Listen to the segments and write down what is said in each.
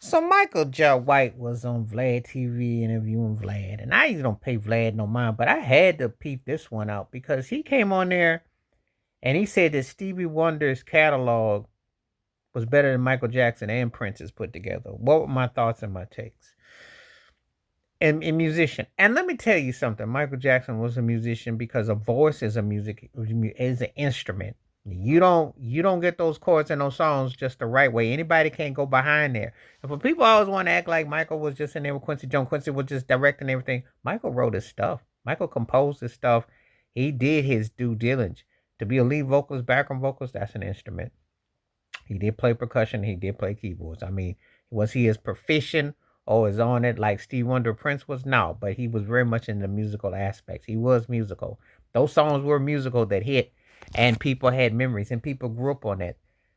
So Michael J. White was on Vlad TV interviewing Vlad, and I usually don't pay Vlad no mind, but I had to peep this one out because he came on there and he said that Stevie Wonder's catalog was better than Michael Jackson and Prince's put together. What were my thoughts and my takes? And musician. And let me tell you something. Michael Jackson was a musician because a voice is a music is an instrument. You don't get those chords and those songs just the right way. Anybody can't go behind there. And for people always want to act like Michael was just in there with Quincy Jones, Quincy was just directing everything. Michael wrote his stuff. Michael composed his stuff. He did his due diligence. To be a lead vocalist, background vocalist, that's an instrument. He did play percussion. He did play keyboards. I mean, was he as proficient or as on it like Steve Wonder Prince was? No, but he was very much in the musical aspects. He was musical. Those songs were musical that hit, and people had memories, and people grew up on that.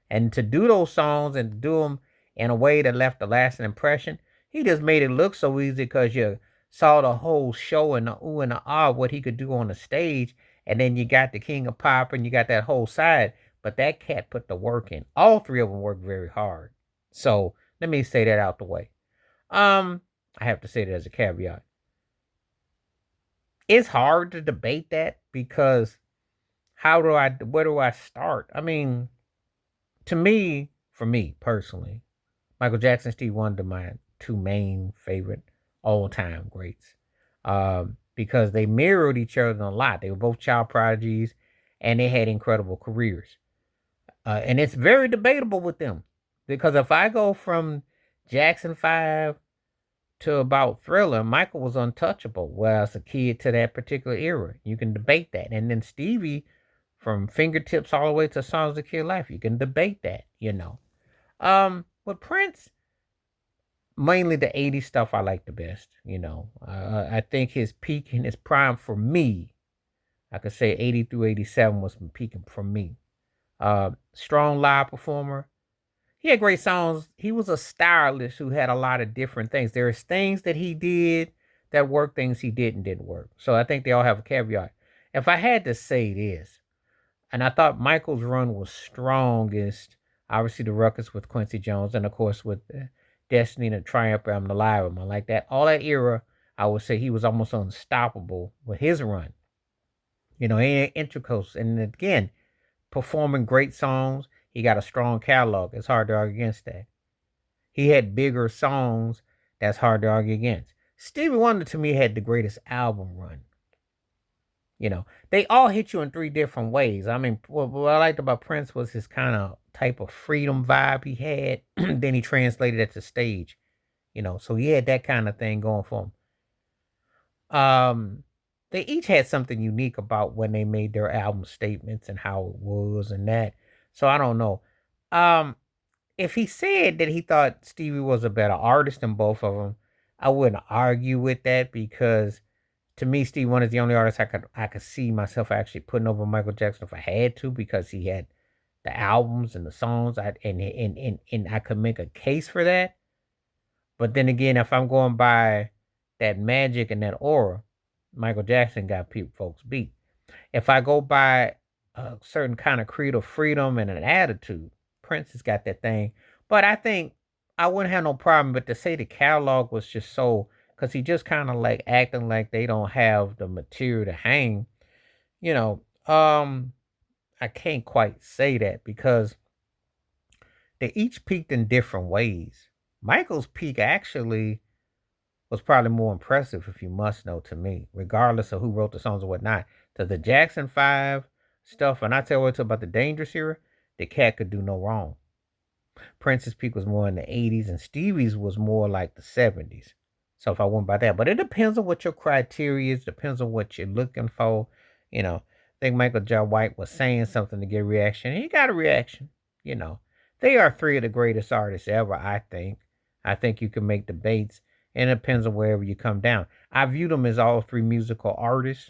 And to do those songs and to do them in a way that left a lasting impression, he just made it look so easy because you saw the whole show and the ooh and the ah what he could do on the stage, and then you got the King of Pop and you got that whole side. But that cat put the work in. All three of them worked very hard. So let me say that out the way. Um, I have to say that as a caveat. It's hard to debate that because where do I start? I mean, to me, for me personally, Michael Jackson, Steve Wonder, my two main favorite all time greats. Because they mirrored each other a lot. They were both child prodigies and they had incredible careers. And it's very debatable with them because if I go from Jackson 5 to about Thriller, Michael was untouchable. Well, as a kid to that particular era, you can debate that. And then Stevie, from Fingertips all the way to Songs of Kid Life, you can debate that. With Prince, mainly the 80s stuff I like the best. I think his peak and his prime for me, I could say 80 through 87 was peaking for me. Strong live performer. He had great songs. He was a stylist who had a lot of different things. There's things that he did that worked, things he didn't work. So I think they all have a caveat. If I had to say this, and I thought Michael's run was strongest, obviously the Ruckus with Quincy Jones, and of course with Destiny and the Triumph album, the live album, like that. All that era, I would say he was almost unstoppable with his run. Intricate, and again, performing great songs. He got a strong catalog. It's hard to argue against that. He had bigger songs. That's hard to argue against. Stevie Wonder to me had the greatest album run. They all hit you in three different ways. I mean, what I liked about Prince was his kind of type of freedom vibe he had. Then he translated it to stage. So he had that kind of thing going for him. They each had something unique about when they made their album statements and how it was and that. So I don't know. Um, if he said that he thought Stevie was a better artist than both of them, I wouldn't argue with that because to me, Stevie Wonder is the only artist I could see myself actually putting over Michael Jackson if I had to because he had the albums and the songs. And I could make a case for that. But then again, if I'm going by that magic and that aura, Michael Jackson got people folks beat. If I go by a certain kind of creed of freedom and an attitude, Prince has got that thing. But I think I wouldn't have no problem. But to say the catalog was just so, because he just kind of like acting like they don't have the material to hang, you know, um, I can't quite say that because they each peaked in different ways. Michael's peak actually was probably more impressive, if you must know, to me, regardless of who wrote the songs or whatnot. To the Jackson 5 stuff, and I tell you about the Dangerous era, the cat could do no wrong. Prince's peak was more in the 80s, and Stevie's was more like the 70s. So if I went by that, but it depends on what your criteria is, depends on what you're looking for. I think Michael J. White was saying something to get a reaction. He got a reaction. You know, they are three of the greatest artists ever. I think. I think you can make debates, and it depends on wherever you come down. I view them as all three musical artists,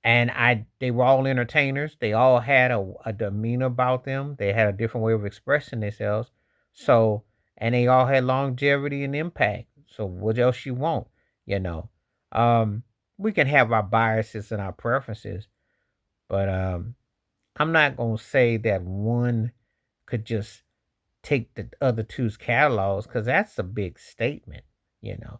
and they were all entertainers. They all had a demeanor about them. They had a different way of expressing themselves. So, and they all had longevity and impact. So what else you want? You know. Um we can have our biases and our preferences, but I'm not going to say that one could just take the other two's catalogs because that's a big statement. You know,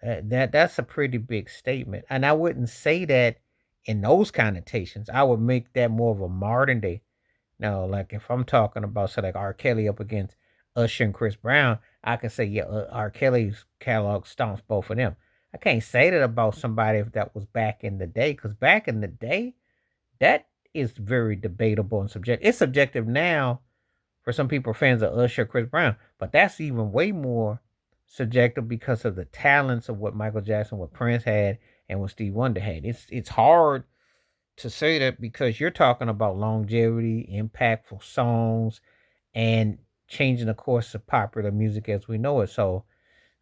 that's a pretty big statement, and I wouldn't say that in those connotations. I would make that more of a modern day. No, like if I'm talking about say like R. Kelly up against Usher and Chris Brown, I can say yeah, R. Kelly's catalog stomps both of them. I can't say that about somebody if that was back in the day, because back in the day, that is very debatable and subjective. It's subjective now for some people fans of Usher, Chris Brown, but that's even way more subjective because of the talents of what Michael Jackson, what Prince had, and what Steve Wonder had. It's hard to say that because you're talking about longevity, impactful songs, and changing the course of popular music as we know it. So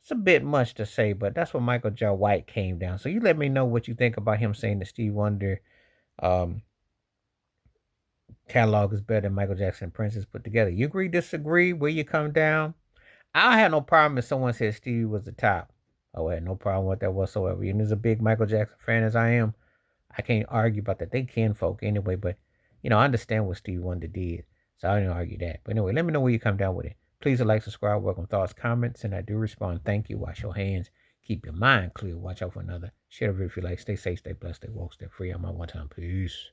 it's a bit much to say, but that's what Michael J. White came down. So you let me know what you think about him saying that Steve Wonder um, catalog is better than Michael Jackson and Prince's put together. You agree, disagree? Where you come down? I don't have no problem if someone said Stevie was the top. Oh, I had no problem with that whatsoever. And as a big Michael Jackson fan as I am, I can't argue about that. They can folk anyway, but I understand what Stevie Wonder did. So I didn't argue that. But anyway, let me know where you come down with it. Please like, subscribe, welcome thoughts, comments, and I do respond. Thank you. Wash your hands. Keep your mind clear. Watch out for another. Share the video if you like. Stay safe, stay blessed, stay woke, stay free. I'm out one time. Peace.